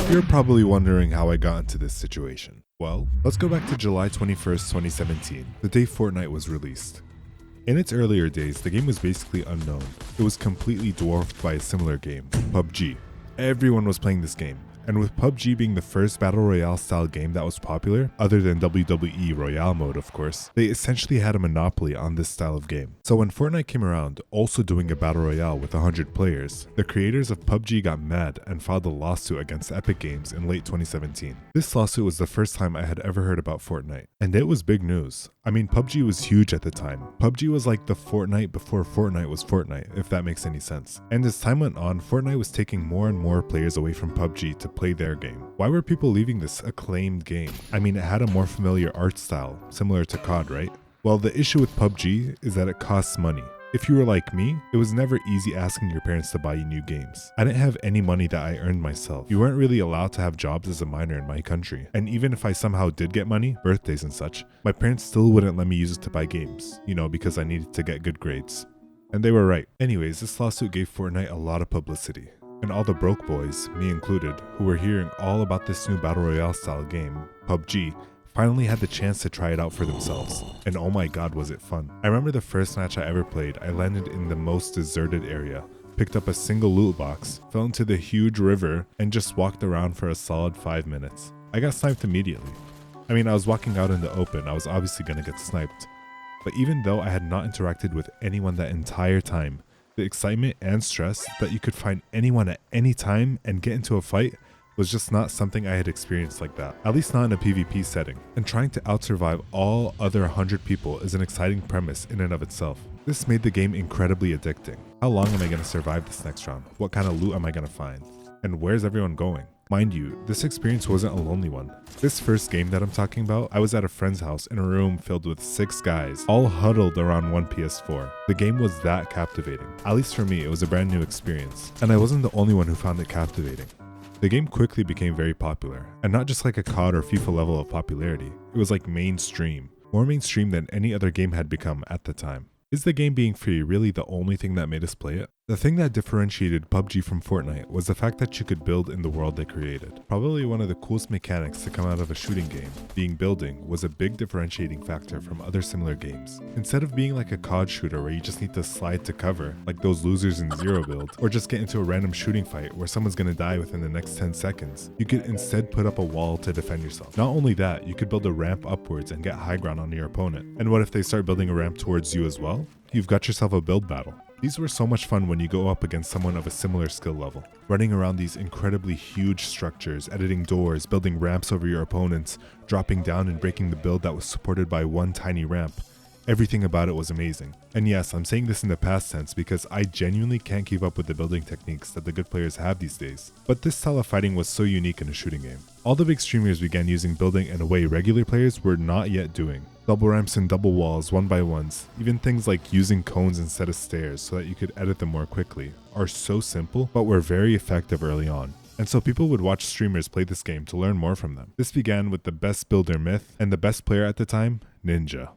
You're probably wondering how I got into this situation. Well, let's go back to July 21st, 2017, the day Fortnite was released. In its earlier days, the game was basically unknown. It was completely dwarfed by a similar game, PubG. Everyone was playing this game, and with PubG being the first Battle Royale style game that was popular, other than WWE Royale mode of course, they essentially had a monopoly on this style of game. So when Fortnite came around, also doing a Battle Royale with 100 players, the creators of PubG got mad and filed a lawsuit against Epic Games in late 2017. This lawsuit was the first time I had ever heard about Fortnite, and it was big news. I mean, PubG was huge at the time. PubG was like the Fortnite before Fortnite was Fortnite, if that makes any sense. And as time went on, Fortnite was taking more and more players away from PubG to play their game. Why were people leaving this acclaimed game? I mean, it had a more familiar art style, similar to COD, right? Well, the issue with PubG is that it costs money. If you were like me, it was never easy asking your parents to buy you new games. I didn't have any money that I earned myself. You weren't really allowed to have jobs as a minor in my country. And even if I somehow did get money, birthdays and such, my parents still wouldn't let me use it to buy games, because I needed to get good grades. And they were right. Anyways, this lawsuit gave Fortnite a lot of publicity. And all the broke boys, me included, who were hearing all about this new Battle Royale style game, PubG, finally had the chance to try it out for themselves. And oh my god, was it fun. I remember the first match I ever played, I landed in the most deserted area, picked up a single loot box, fell into the huge river, and just walked around for a solid 5 minutes. I got sniped immediately. I mean, I was walking out in the open, I was obviously gonna get sniped. But even though I had not interacted with anyone that entire time, the excitement and stress that you could find anyone at any time and get into a fight was just not something I had experienced like that, at least not in a PvP setting. And trying to outsurvive all other 100 people is an exciting premise in and of itself. This made the game incredibly addicting. How long am I going to survive this next round? What kind of loot am I going to find? And where's everyone going? Mind you, this experience wasn't a lonely one. This first game that I'm talking about, I was at a friend's house in a room filled with 6 guys, all huddled around one PS4. The game was that captivating. At least for me, it was a brand new experience. And I wasn't the only one who found it captivating. The game quickly became very popular, and not just like a COD or FIFA level of popularity, it was like mainstream. More mainstream than any other game had become at the time. Is the game being free really the only thing that made us play it? The thing that differentiated PubG from Fortnite was the fact that you could build in the world they created. Probably one of the coolest mechanics to come out of a shooting game, being building, was a big differentiating factor from other similar games. Instead of being like a COD shooter where you just need to slide to cover, like those losers in Zero Build, or just get into a random shooting fight where someone's gonna die within the next 10 seconds, you could instead put up a wall to defend yourself. Not only that, you could build a ramp upwards and get high ground on your opponent. And what if they start building a ramp towards you as well? You've got yourself a build battle. These were so much fun when you go up against someone of a similar skill level. Running around these incredibly huge structures, editing doors, building ramps over your opponents, dropping down and breaking the build that was supported by one tiny ramp. Everything about it was amazing. And yes, I'm saying this in the past tense because I genuinely can't keep up with the building techniques that the good players have these days. But this style of fighting was so unique in a shooting game. All the big streamers began using building in a way regular players were not yet doing. Double ramps and double walls, 1x1s, even things like using cones instead of stairs so that you could edit them more quickly, are so simple but were very effective early on. And so people would watch streamers play this game to learn more from them. This began with the best builder Myth and the best player at the time, Ninja.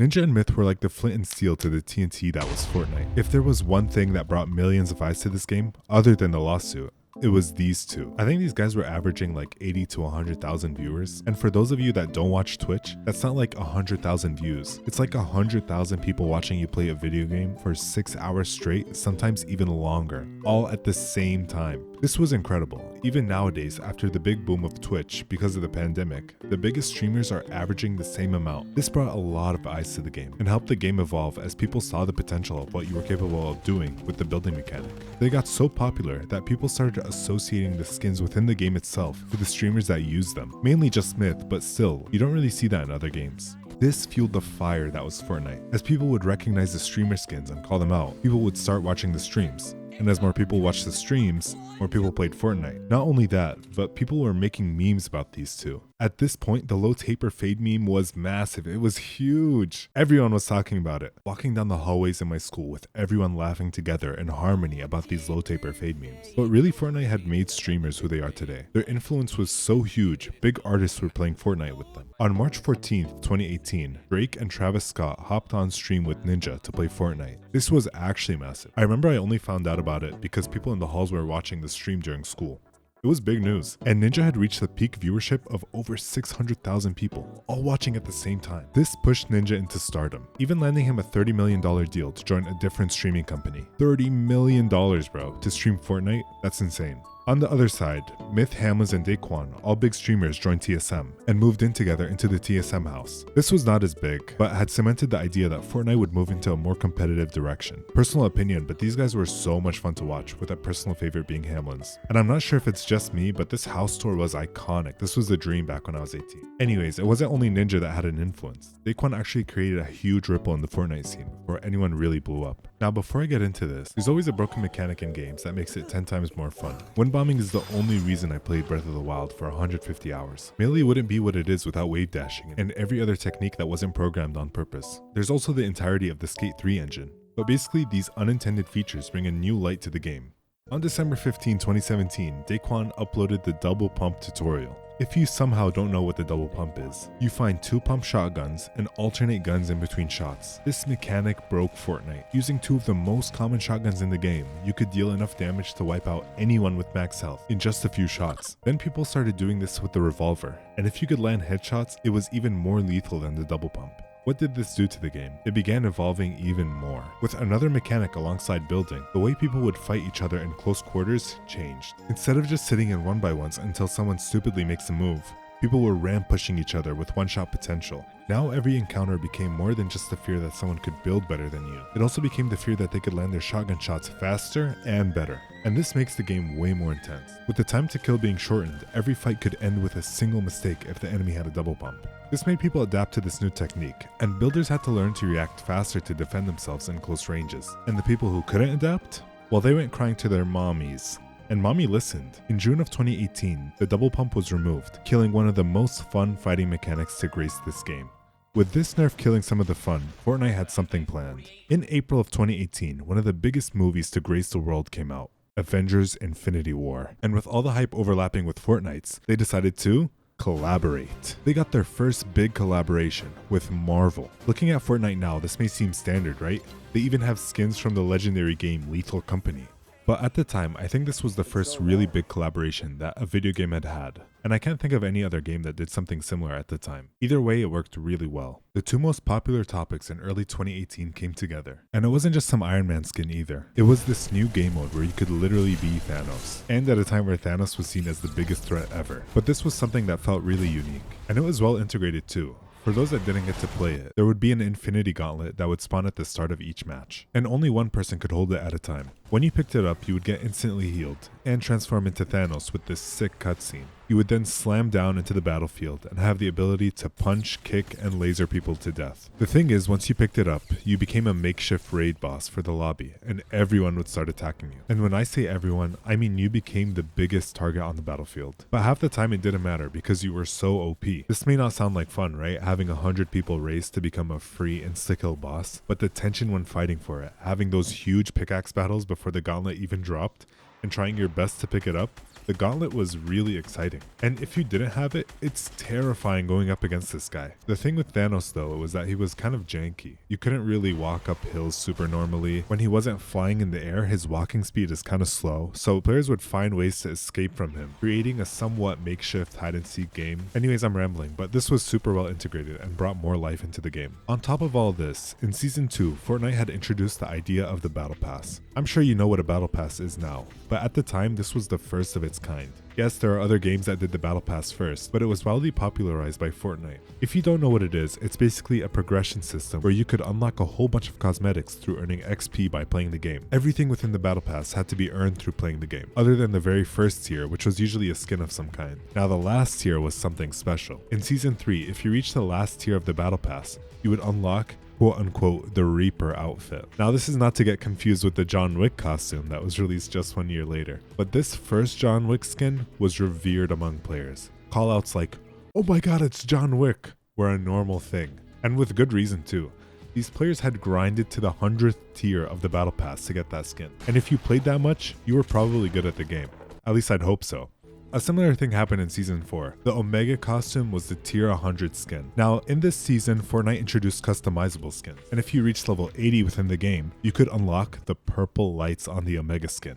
Ninja and Myth were like the flint and steel to the TNT that was Fortnite. If there was one thing that brought millions of eyes to this game, other than the lawsuit, it was these two. I think these guys were averaging like 80 to 100,000 viewers. And for those of you that don't watch Twitch, that's not like 100,000 views. It's like 100,000 people watching you play a video game for 6 hours straight, sometimes even longer, all at the same time. This was incredible. Even nowadays, after the big boom of Twitch because of the pandemic, the biggest streamers are averaging the same amount. This brought a lot of eyes to the game and helped the game evolve as people saw the potential of what you were capable of doing with the building mechanic. They got so popular that people started associating the skins within the game itself with the streamers that use them. Mainly just Myth, but still, you don't really see that in other games. This fueled the fire that was Fortnite. As people would recognize the streamer skins and call them out, people would start watching the streams. And as more people watched the streams, more people played Fortnite. Not only that, but people were making memes about these two. At this point, the low taper fade meme was massive. It was huge. Everyone was talking about it. Walking down the hallways in my school with everyone laughing together in harmony about these low taper fade memes. But really, Fortnite had made streamers who they are today. Their influence was so huge, big artists were playing Fortnite with them. On March 14th, 2018, Drake and Travis Scott hopped on stream with Ninja to play Fortnite. This was actually massive. I remember I only found out about it because people in the halls were watching the stream during school. It was big news, and Ninja had reached the peak viewership of over 600,000 people, all watching at the same time. This pushed Ninja into stardom, even landing him a $30 million deal to join a different streaming company. $30 million, bro, to stream Fortnite? That's insane. On the other side, Myth, Hamlins, and Daquan, all big streamers, joined TSM and moved in together into the TSM house. This was not as big, but had cemented the idea that Fortnite would move into a more competitive direction. Personal opinion, but these guys were so much fun to watch, with a personal favorite being Hamlins. And I'm not sure if it's just me, but this house tour was iconic. This was a dream back when I was 18. Anyways, it wasn't only Ninja that had an influence. Daquan actually created a huge ripple in the Fortnite scene before anyone really blew up. Now, before I get into this, there's always a broken mechanic in games that makes it 10 times more fun. Wind bombing is the only reason I played Breath of the Wild for 150 hours. Melee wouldn't be what it is without wave dashing and every other technique that wasn't programmed on purpose. There's also the entirety of the Skate 3 engine. But basically, these unintended features bring a new light to the game. On December 15, 2017, Daquan uploaded the double pump tutorial. If you somehow don't know what the double pump is, you find 2 pump shotguns and alternate guns in between shots. This mechanic broke Fortnite. Using 2 of the most common shotguns in the game, you could deal enough damage to wipe out anyone with max health in just a few shots. Then people started doing this with the revolver, and if you could land headshots, it was even more lethal than the double pump. What did this do to the game? It began evolving even more. With another mechanic alongside building, the way people would fight each other in close quarters changed. Instead of just sitting in 1x1s until someone stupidly makes a move, people were ram pushing each other with one-shot potential. Now every encounter became more than just the fear that someone could build better than you. It also became the fear that they could land their shotgun shots faster and better. And this makes the game way more intense. With the time to kill being shortened, every fight could end with a single mistake if the enemy had a double pump. This made people adapt to this new technique, and builders had to learn to react faster to defend themselves in close ranges. And the people who couldn't adapt? Well, they went crying to their mommies. And mommy listened. In June of 2018, the double pump was removed, killing one of the most fun fighting mechanics to grace this game. With this nerf killing some of the fun, Fortnite had something planned. In April of 2018, one of the biggest movies to grace the world came out, Avengers: Infinity War. And with all the hype overlapping with Fortnite's, they decided to collaborate. They got their first big collaboration with Marvel. Looking at Fortnite now, this may seem standard, right? They even have skins from the legendary game Lethal Company. But at the time, I think this was the first really big collaboration that a video game had had, and I can't think of any other game that did something similar at the time. Either way, it worked really well. The 2 most popular topics in early 2018 came together, and it wasn't just some Iron Man skin either. It was this new game mode where you could literally be Thanos, and at a time where Thanos was seen as the biggest threat ever. But this was something that felt really unique, and it was well integrated too. For those that didn't get to play it, there would be an infinity gauntlet that would spawn at the start of each match, and only one person could hold it at a time. When you picked it up, you would get instantly healed and transform into Thanos with this sick cutscene. You would then slam down into the battlefield and have the ability to punch, kick, and laser people to death. The thing is, once you picked it up, you became a makeshift raid boss for the lobby, and everyone would start attacking you. And when I say everyone, I mean you became the biggest target on the battlefield. But half the time it didn't matter because you were so OP. This may not sound like fun, right? Having 100 people race to become a free insta-kill boss, but the tension when fighting for it, having those huge pickaxe battles before the gauntlet even dropped, and trying your best to pick it up, the gauntlet was really exciting. And if you didn't have it, it's terrifying going up against this guy. The thing with Thanos though was that he was kind of janky. You couldn't really walk up hills super normally. When he wasn't flying in the air, his walking speed is kind of slow, so players would find ways to escape from him, creating a somewhat makeshift hide and seek game. Anyways, I'm rambling, but this was super well integrated and brought more life into the game. On top of all this, in Season 2, Fortnite had introduced the idea of the Battle Pass. I'm sure you know what a Battle Pass is now, but at the time this was the first of its kind. Yes, there are other games that did the Battle Pass first, but it was widely popularized by Fortnite. If you don't know what it is, it's basically a progression system where you could unlock a whole bunch of cosmetics through earning XP by playing the game. Everything within the Battle Pass had to be earned through playing the game, other than the very first tier, which was usually a skin of some kind. Now the last tier was something special. In Season 3, if you reached the last tier of the Battle Pass, you would unlock quote-unquote the Reaper outfit. Now this is not to get confused with the John Wick costume that was released just 1 year later, but this first John Wick skin was revered among players. Callouts like, "Oh my god, it's John Wick," were a normal thing, and with good reason too. These players had grinded to the 100th tier of the Battle Pass to get that skin, and if you played that much, you were probably good at the game. At least I'd hope so. A similar thing happened in Season 4. The Omega costume was the tier 100 skin. Now, in this season, Fortnite introduced customizable skins, and if you reached level 80 within the game, you could unlock the purple lights on the Omega skin.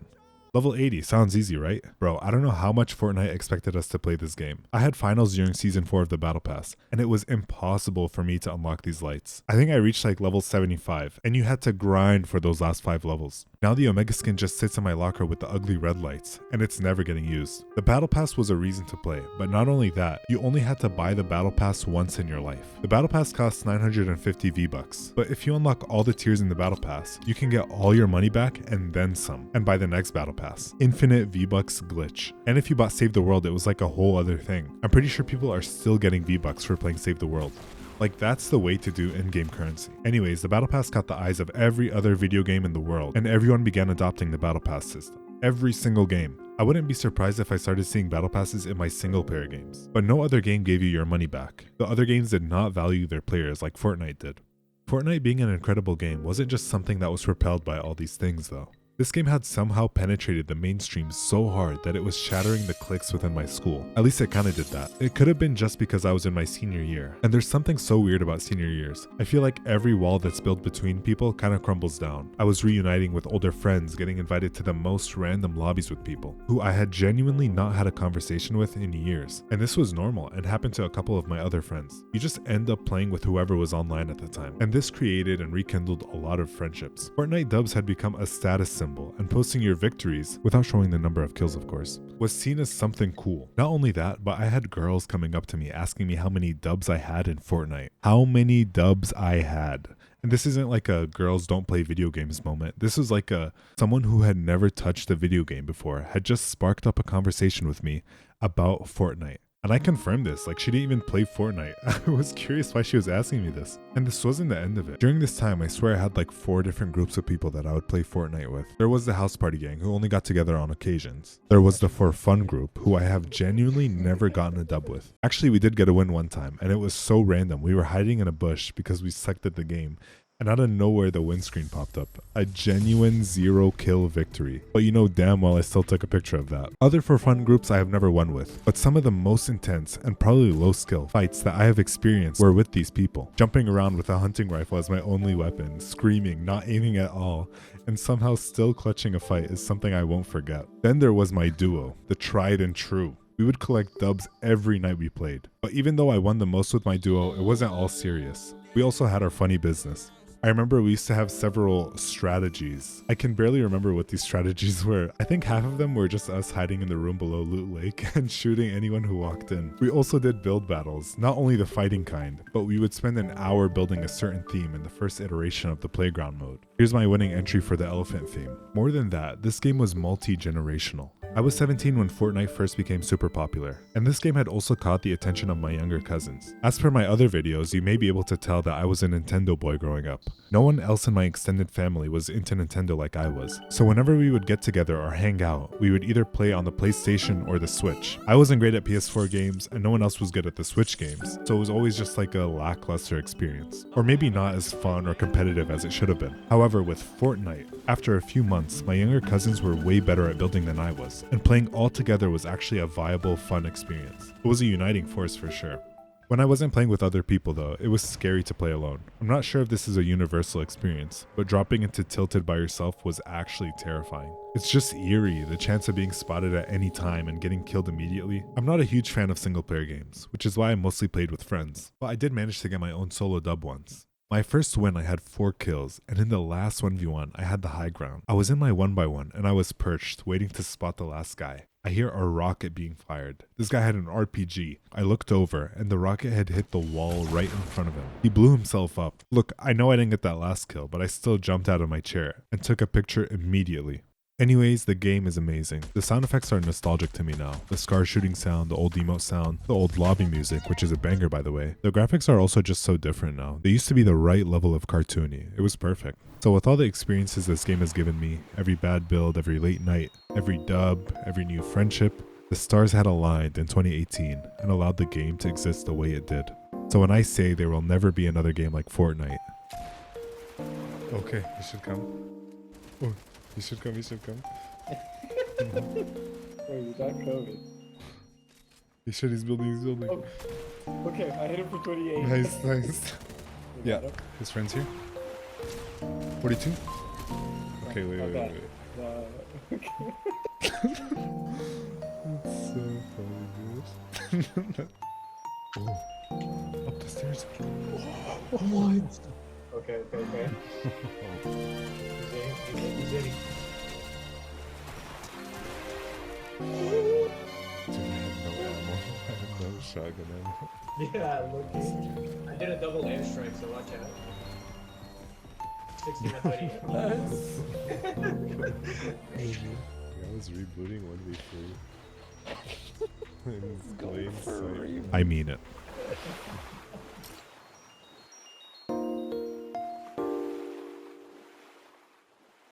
Level 80, sounds easy, right? Bro, I don't know how much Fortnite expected us to play this game. I had finals during season 4 of the Battle Pass, and it was impossible for me to unlock these lights. I think I reached like level 75, and you had to grind for those last 5 levels. Now the Omega skin just sits in my locker with the ugly red lights, and it's never getting used. The Battle Pass was a reason to play, but not only that, you only had to buy the Battle Pass once in your life. The Battle Pass costs 950 V-Bucks, but if you unlock all the tiers in the Battle Pass, you can get all your money back and then some, and buy the next Battle Pass. Infinite V-Bucks glitch. And if you bought Save the World, it was like a whole other thing. I'm pretty sure people are still getting V-Bucks for playing Save the World. Like, that's the way to do in-game currency. Anyways, the Battle Pass caught the eyes of every other video game in the world, and everyone began adopting the Battle Pass system. Every single game. I wouldn't be surprised if I started seeing Battle Passes in my single-player games. But no other game gave you your money back. The other games did not value their players like Fortnite did. Fortnite being an incredible game wasn't just something that was propelled by all these things though. This game had somehow penetrated the mainstream so hard that it was shattering the cliques within my school. At least it kinda did that. It could have been just because I was in my senior year. And there's something so weird about senior years. I feel like every wall that's built between people kinda crumbles down. I was reuniting with older friends, getting invited to the most random lobbies with people who I had genuinely not had a conversation with in years. And this was normal and happened to a couple of my other friends. You just end up playing with whoever was online at the time. And this created and rekindled a lot of friendships. Fortnite dubs had become a status symbol, and posting your victories, without showing the number of kills of course, was seen as something cool. Not only that, but I had girls coming up to me asking me how many dubs I had in Fortnite. How many dubs I had. And this isn't like a girls don't play video games moment. This was like someone who had never touched a video game before had just sparked up a conversation with me about Fortnite. And I confirmed this, like she didn't even play Fortnite. I was curious why she was asking me this. And this wasn't the end of it. During this time, I swear I had like 4 different groups of people that I would play Fortnite with. There was the house party gang who only got together on occasions. There was the for fun group who I have genuinely never gotten a dub with. Actually, we did get a win one time and it was so random. We were hiding in a bush because we sucked at the game. And out of nowhere, the win screen popped up. A genuine 0-kill victory. But you know damn well I still took a picture of that. Other for fun groups I have never won with. But some of the most intense and probably low skill fights that I have experienced were with these people. Jumping around with a hunting rifle as my only weapon, screaming, not aiming at all, and somehow still clutching a fight is something I won't forget. Then there was my duo, the tried and true. We would collect dubs every night we played. But even though I won the most with my duo, it wasn't all serious. We also had our funny business. I remember we used to have several strategies. I can barely remember what these strategies were. I think half of them were just us hiding in the room below Loot Lake and shooting anyone who walked in. We also did build battles, not only the fighting kind, but we would spend an hour building a certain theme in the first iteration of the playground mode. Here's my winning entry for the elephant theme. More than that, this game was multi-generational. I was 17 when Fortnite first became super popular, and this game had also caught the attention of my younger cousins. As per my other videos, you may be able to tell that I was a Nintendo boy growing up. No one else in my extended family was into Nintendo like I was, so whenever we would get together or hang out, we would either play on the PlayStation or the Switch. I wasn't great at PS4 games, and no one else was good at the Switch games, so it was always just like a lackluster experience. Or maybe not as fun or competitive as it should have been. However, with Fortnite, after a few months, my younger cousins were way better at building than I was, and playing all together was actually a viable, fun experience. It was a uniting force for sure. When I wasn't playing with other people though, it was scary to play alone. I'm not sure if this is a universal experience, but dropping into Tilted by yourself was actually terrifying. It's just eerie, the chance of being spotted at any time and getting killed immediately. I'm not a huge fan of single player games, which is why I mostly played with friends, but I did manage to get my own solo dub once. My first win I had 4 kills, and in the last 1v1 I had the high ground. I was in my 1x1 and I was perched, waiting to spot the last guy. I hear a rocket being fired. This guy had an RPG. I looked over and the rocket had hit the wall right in front of him. He blew himself up. Look, I know I didn't get that last kill, but I still jumped out of my chair and took a picture immediately. Anyways, the game is amazing. The sound effects are nostalgic to me now. The Scar shooting sound, the old emote sound, the old lobby music, which is a banger by the way. The graphics are also just so different now. They used to be the right level of cartoony. It was perfect. So with all the experiences this game has given me, every bad build, every late night, every dub, every new friendship, the stars had aligned in 2018 and allowed the game to exist the way it did. So when I say there will never be another game like Fortnite. Okay, you should come. Oh. You should come, you should come. Wait, you got COVID. He's building. Oh. Okay, I hit him for 28. Nice. Yeah, his friend's here. 42? Okay, wait. Okay. It's so funny, dude. Oh, up the stairs. What? Okay. He's in. Dude, I have no ammo. I have no shotgun ammo. Yeah, looking. I did a double airstrike, so watch out. 16 at 38. I was rebooting 1v3. In plain sight. I mean it.